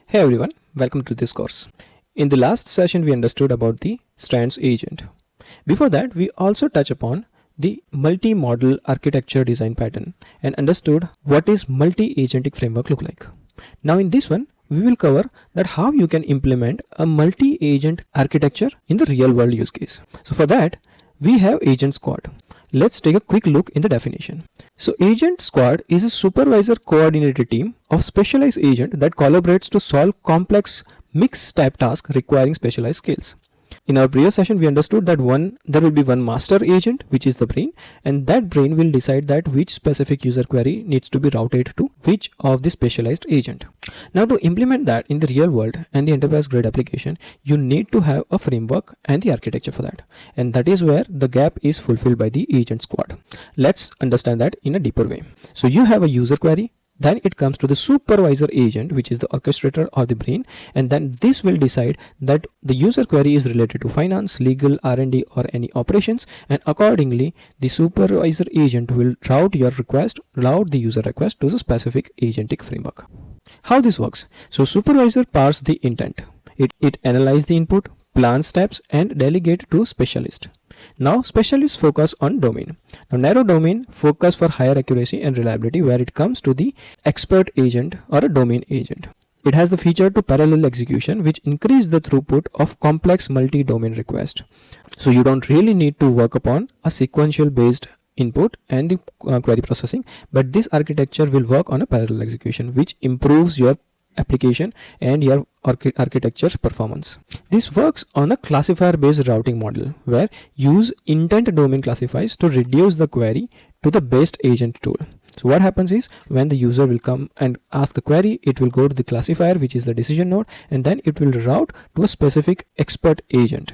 Hey everyone, welcome to this course. In the last session, we understood about the strands agent. Before that, we also touch upon the multi-model architecture design pattern and understood what is multi-agentic framework look like. Now in this one, we will cover that how you can implement a multi-agent architecture in the real world use case. So for that, we have Agent Squad. Let's take a quick look in the definition. So Agent Squad is a supervisor coordinated team of specialized agent that collaborates to solve complex mixed type tasks requiring specialized skills. In our previous session, we understood that there will be one master agent, which is the brain, and that brain will decide that which specific user query needs to be routed to which of the specialized agent. Now to implement that in the real world and the enterprise grade application, you need to have a framework and the architecture for that. And that is where the gap is fulfilled by the Agent Squad. Let's understand that in a deeper way. So you have a user query. Then it comes to the supervisor agent, which is the orchestrator or the brain, and then this will decide that the user query is related to finance, legal, R&D or any operations, and accordingly the supervisor agent will route the user request to the specific agentic framework. How this works? So supervisor parse the intent. It analyze the input, plan steps and delegate to specialist. Now specialists focus on domain. Now narrow domain focus for higher accuracy and reliability where it comes to the expert agent or a domain agent. It has the feature to parallel execution which increase the throughput of complex multi-domain request. So you don't really need to work upon a sequential based input and the query processing, but this architecture will work on a parallel execution which improves your application and your architecture performance. This works on a classifier based routing model where use intent domain classifiers to reduce the query to the best agent tool. So what happens is when the user will come and ask the query, it will go to the classifier, which is the decision node, and then it will route to a specific expert agent.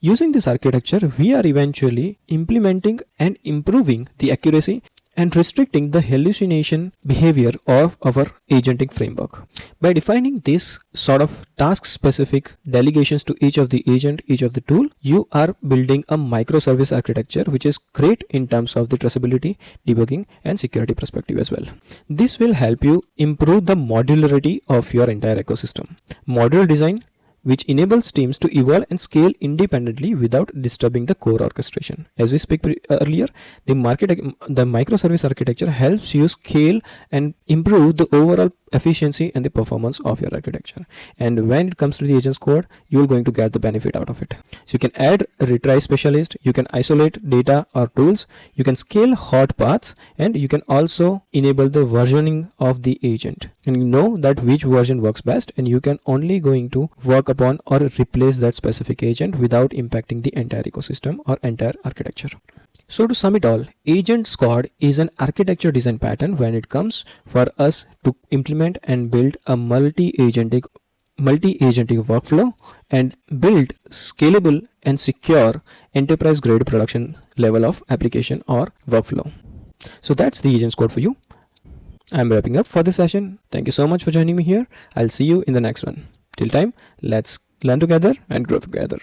Using this architecture, we are eventually implementing and improving the accuracy and restricting the hallucination behavior of our agentic framework. By defining this sort of task specific delegations to each of the agent, each of the tool, you are building a microservice architecture which is great in terms of the traceability, debugging and security perspective as well. This will help you improve the modularity of your entire ecosystem. Modular design which enables teams to evolve and scale independently without disturbing the core orchestration. As we speak earlier, the microservice architecture helps you scale and improve the overall efficiency and the performance of your architecture. And when it comes to the Agent Squad, you're going to get the benefit out of it. So you can add a retry specialist, you can isolate data or tools, you can scale hot paths, and you can also enable the versioning of the agent. And you know that which version works best, and you can only going to work upon or replace that specific agent without impacting the entire ecosystem or entire architecture. So to sum it all, Agent Squad is an architecture design pattern when it comes for us to implement and build a multi-agentic workflow and build scalable and secure enterprise grade production level of application or workflow. So that's the Agent Squad for you. I'm wrapping up for this session. Thank you so much for joining me here. I'll see you in the next one. Till time, let's learn together and grow together.